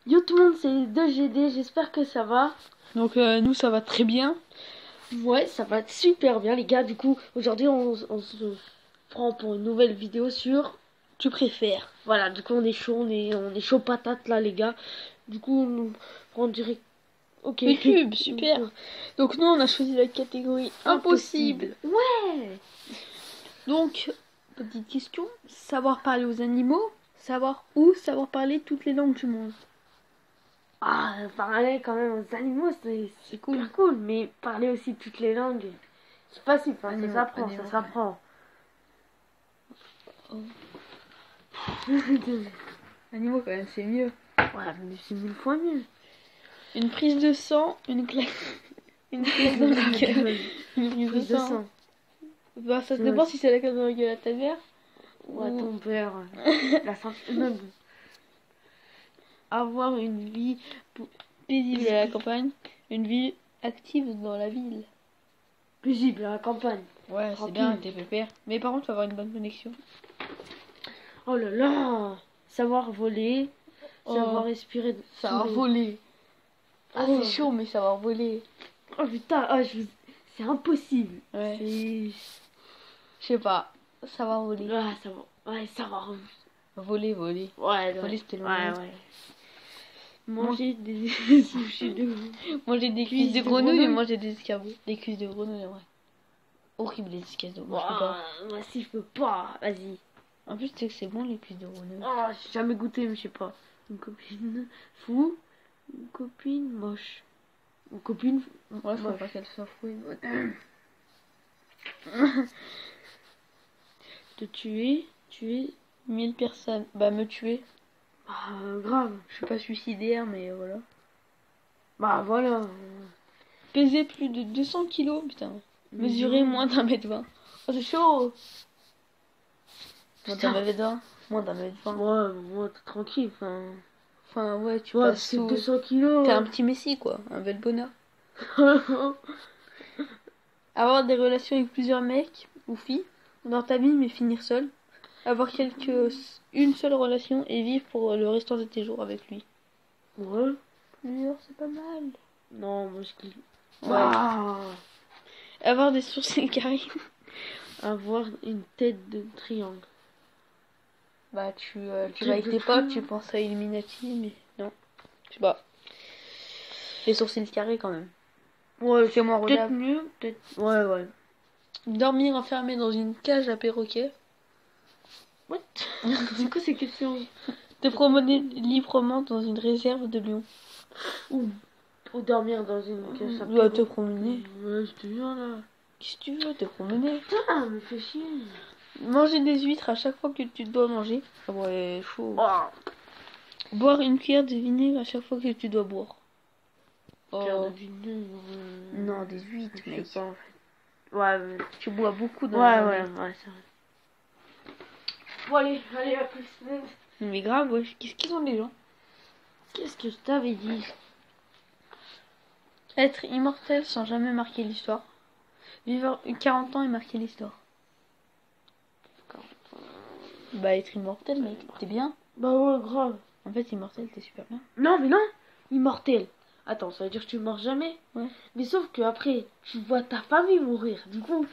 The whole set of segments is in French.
Yo tout le monde, c'est 2GD, j'espère que ça va. Donc nous ça va très bien. Ouais, ça va super bien les gars. Du coup, aujourd'hui on se prend pour une nouvelle vidéo sur... Tu préfères. Voilà, du coup on est chaud, on est chaud patate là les gars. Du coup, on dirait... Ok. YouTube, super. Donc nous on a choisi la catégorie impossible. Ouais. Donc, petite question, savoir parler aux animaux, savoir parler toutes les langues du monde. Ah, parler quand même aux animaux, c'est cool. cool. Mais parler aussi toutes les langues, c'est facile, ça Animaux, s'apprend, animaux. ça s'apprend. Oh. Animaux quand même, c'est mieux. Ouais, mais c'est 1000 fois mieux. Une prise de sang, une claque. Une claque dans la gueule. Une prise de sang. Bah ça dépend si c'est la claque dans la gueule à ta mère. Ou à ton père. La santé. Avoir une vie paisible à la campagne, une vie active dans la ville. Paisible à la campagne. Ouais, c'est bien, t'es pépère. Mais par contre, faut avoir une bonne connexion. Oh là là. Savoir voler, savoir respirer. Savoir voler. Ah, Oh. c'est chaud, mais savoir voler. Oh putain, c'est impossible. Ouais. Je sais pas. Savoir voler. Ah, savoir. Voler. Ouais, voler, c'était le ouais. Manger des sushis de... Manger des cuisses de grenouille et manger des escargots. Des cuisses de grenouille, ouais. Horrible les escargots. Moi, je peux pas. Moi si je peux pas. Vas-y. En plus, tu sais que c'est bon les cuisses de grenouille. Oh, j'ai jamais goûté, mais je sais pas. Une copine fou, une copine moche. Une copine... Ouais, faut pas qu'elle soit fouille. Te tuer 1000 personnes. Bah, me tuer. Ah, grave. Je suis pas suicidaire, mais voilà. Bah, voilà. Peser plus de 200 kilos, putain. Mesurer moins d'1m20. Oh, c'est chaud. Moins d'1m20. Moins d'1m20. Ouais, moi, t'es tranquille, Enfin, ouais, tu ouais, passes c'est sous... 200 kilos. T'es un petit messie, quoi. Un bel bonheur. Avoir des relations avec plusieurs mecs ou filles dans ta vie, mais finir seul. Avoir une seule relation et vivre pour le restant de tes jours avec lui. Ouais. Plusieurs, c'est pas mal. Non, moi, je... Ouais. Ah. Avoir des sourcils carrés. Avoir une tête de triangle. Bah, tu vas avec tes potes, tu penses à Illuminati, mais non. Je sais pas. Les sourcils carrés quand même. Ouais, c'est moins peut-être relève. mieux, peut-être. Ouais. Dormir enfermé dans une cage à perroquet. What? C'est quoi ces questions? Te promener librement dans une réserve de lions. Ou dormir dans une cage à perroquet. Te promener. Ouais, je te jure là. Qu'est-ce que tu veux, te promener? Putain, me fait chier. Manger des huîtres à chaque fois que tu dois manger. Ah ouais, chaud. Oh. Boire une cuillère de vinaigre à chaque fois que tu dois boire. Cuillère de vinaigre. Non, des huîtres, mec. Pas, en fait. Ouais, mais... Tu bois beaucoup dans ouais, c'est vrai. Bon, allez, à plus. Mais grave, ouais. Qu'est-ce qu'ils ont les gens? Qu'est-ce que je t'avais dit? Être immortel sans jamais marquer l'histoire. Vivre 40 ans et marquer l'histoire. Bah, être immortel, mec, t'es bien. Bah ouais, grave. En fait, immortel, t'es super bien. Non, mais non, immortel. Attends, ça veut dire que tu meurs jamais. Ouais. Mais sauf que après, tu vois ta famille mourir. Du coup...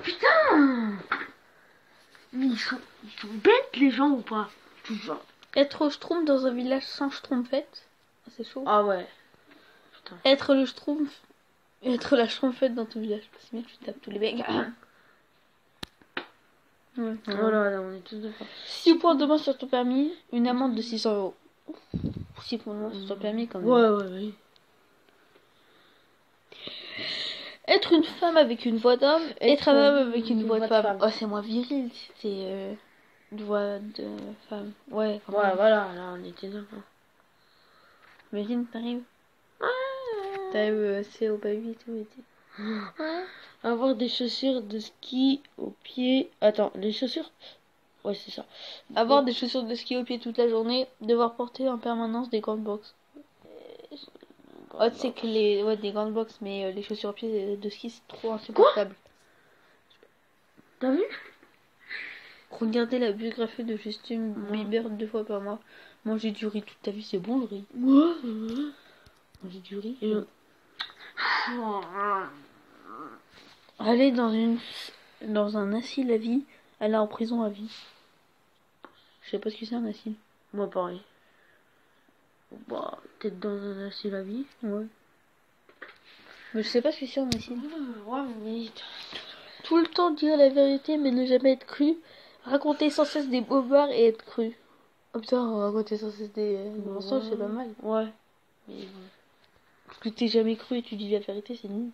Putain! Mais ils sont bêtes, les gens, ou pas? Toujours. Être au Schtroumpf dans un village sans Schtroumpfette. C'est chaud. Ah ouais. Putain. Être le Schtroumpf. Être la Schtroumpfette dans ton village. C'est bien, tu tapes tous les mecs. Ouais. Voilà, on est tous d'accord. 6 points de moins sur ton permis, une amende de 600 €. 6 points de moins sur ton permis quand même. Ouais. Être une femme avec une voix d'homme, être un homme avec une voix de femme. Oh, c'est moins viril, c'est une voix de femme. Ouais, voilà, là on était d'accord. Imagine, t'arrives. T'arrives, c'est au baby et tout. Ouais. Avoir des chaussures de ski aux pieds. Attends, les chaussures? Ouais, c'est ça. Avoir des chaussures de ski aux pieds toute la journée, devoir porter en permanence des grandes box. Oh, tu sais que des grandes box, mais les chaussures aux pieds de ski, c'est trop insupportable. T'as vu? Regarder la biographie de Justin Bieber 2 fois par mois. Manger du riz toute ta vie, c'est bon le riz. Manger du riz. Aller dans un asile à vie. Aller en prison à vie. Je sais pas ce que c'est un asile. Moi, pareil. Bah, peut-être dans un asile à vie. Ouais. Mais je sais pas ce que c'est un asile. Ouais, mais... Tout le temps dire la vérité mais ne jamais être cru. Raconter sans cesse des bobards et être cru. Oh putain, raconter sans cesse des mensonges, c'est pas mal. Ouais. Mais Parce que t'es jamais cru et tu dis la vérité, c'est nul.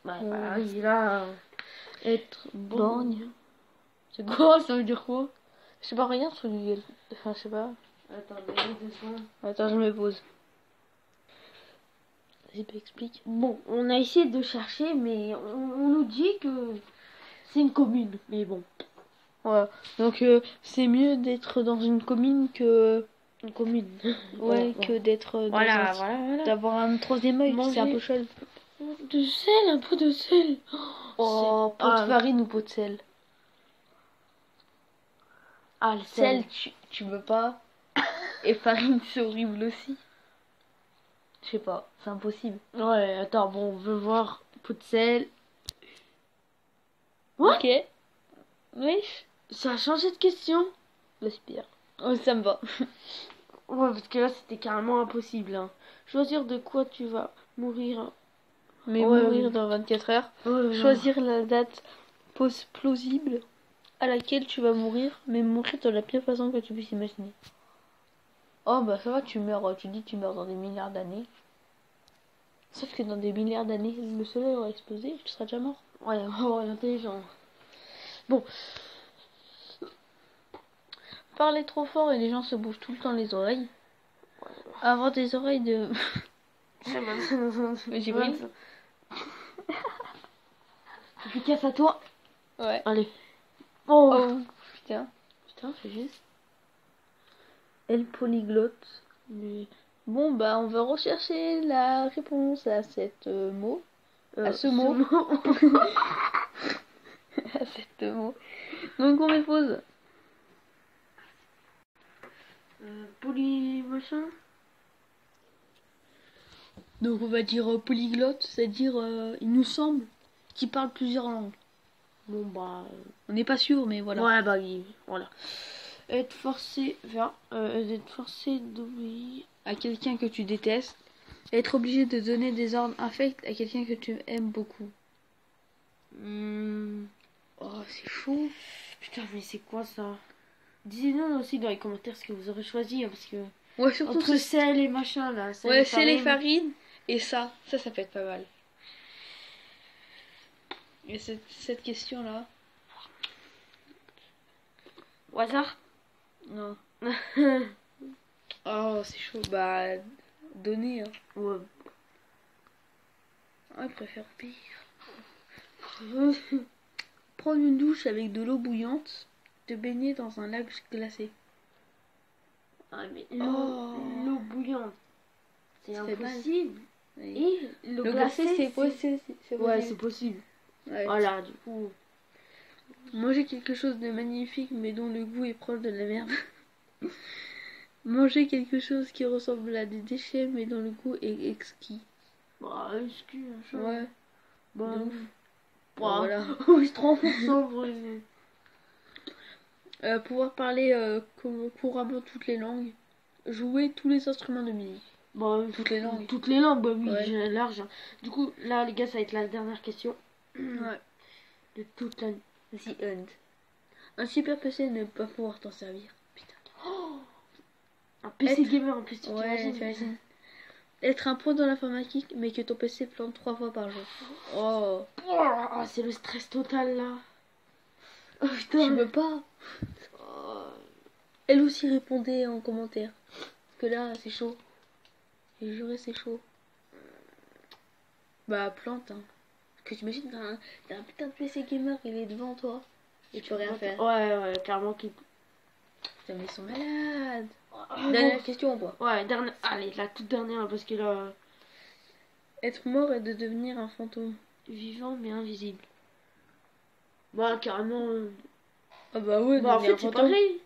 bah, il a être Borgne. C'est quoi? Ça veut dire quoi? Je sais pas rien sur Google. Enfin, je sais pas. Attends, Attends, je me pose. Vas-y, explique. bon, on a essayé de chercher, mais on nous dit que c'est une commune. Mais bon, Voilà. Donc, c'est mieux d'être dans une commune que. une commune. Ouais, que d'être dans Voilà, un... voilà. D'avoir un troisième œil, c'est un peu chelou. De sel, un peu de sel. Oh, pot de farine ou pot de sel. Ah, le Sel, tu veux pas. Et farine, c'est horrible aussi. Je sais pas, c'est impossible. Ouais, attends, bon, on veut voir pot de sel. Ok. Oui. Ça a changé de question. L'aspire. Oh, ça me va. Ouais, parce que là, c'était carrément impossible. Hein. Choisir de quoi tu vas mourir. Mais Ouais, mourir ouais. dans 24 heures. Ouais, Choisir la date plausible à laquelle tu vas mourir, mais mourir de la pire façon que tu puisses imaginer. Oh bah ça va, tu meurs, tu dis que tu meurs dans des milliards d'années. Sauf que dans des milliards d'années, le soleil aura explosé et tu seras déjà mort. Ouais, ouais, intelligent. Bon. Parler trop fort et les gens se bougent tout le temps les oreilles. Avoir des oreilles de... Mais j'ai pris. Efficace à toi. Ouais. Allez. Oh, putain. Putain, c'est juste. Elle polyglotte. Mais... Bon bah on va rechercher la réponse à cette mot. À ce mot. À cette mot. Donc on met pause. Machin. Donc on va dire polyglotte, c'est-à-dire il nous semble qu'il parle plusieurs langues. Bon bah. On n'est pas sûr mais voilà. Ouais, bah oui, voilà. Être forcé d'obéir À quelqu'un que tu détestes. Être obligé de donner des ordres infects à quelqu'un que tu aimes beaucoup. Oh c'est chaud. Putain, mais c'est quoi ça? Dites-nous aussi dans les commentaires ce que vous aurez choisi, hein, parce que Ouais surtout entre sel et machin là. ouais c'est les farines et ça peut être pas mal. Et cette question là. Au hasard. Non. Oh c'est chaud. Bah donner hein. Ouais. Ah, je préfère pire. Prendre une douche avec de l'eau bouillante, te baigner dans un lac glacé. Ah mais l'eau bouillante, c'est impossible. Oui. Et l'eau Le glacée, glacé, c'est possible. Ouais, c'est possible. Ouais. Voilà, du coup. Manger quelque chose de magnifique mais dont le goût est proche de la merde. Manger quelque chose qui ressemble à des déchets mais dont le goût est exquis. Bah, excuse. Ouais. Bah, De ouf. bah, Voilà. oui, 30% pour les... Pouvoir parler couramment toutes les langues. Jouer tous les instruments de musique. Bah, Toutes les langues. Toutes les langues, bah oui, Ouais. j'ai large. Hein. Du coup, là, les gars, ça va être la dernière question. Ouais. De toute la... The End. Un super PC ne pas pouvoir t'en servir. Putain. Oh, un PC gamer en plus, tu Ouais, t'imagines. Être un pro dans l'informatique, mais que ton PC plante 3 fois par jour. Oh. Oh, c'est le stress total, là. Oh, putain. Tu veux pas. Oh. Elle aussi répondait en commentaire. Parce que là, c'est chaud. J'ai juré, c'est chaud. Bah, plante, hein. Parce que t'imagines, t'as un putain de PC gamer, il est devant toi. Et tu peux rien faire. Ouais, clairement qu'il... Putain, mais ils sont malades. Oh, Dernière bon. question ou pas? Ouais, dernière... Allez, la toute dernière, parce que là... Être mort et de devenir un fantôme. Vivant mais invisible. Bah, carrément... Ah bah ouais, Bah, en mais un fait, c'est fantôme. pareil.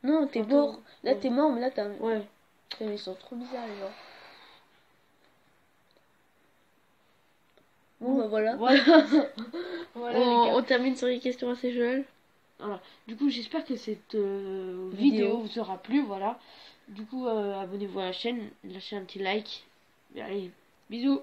Non, t'es Fantôme, mort. Là, ouais. t'es mort, mais là, t'as. Ouais. Putain, mais ils sont trop bizarres, les gens. Bon, bah voilà. Voilà. Voilà, les gars. On termine sur les questions assez jeunes. Voilà. Du coup, j'espère que cette Vidéo. vidéo vous aura plu. Voilà. Du coup, abonnez-vous à la chaîne, lâchez un petit like. Et allez, bisous.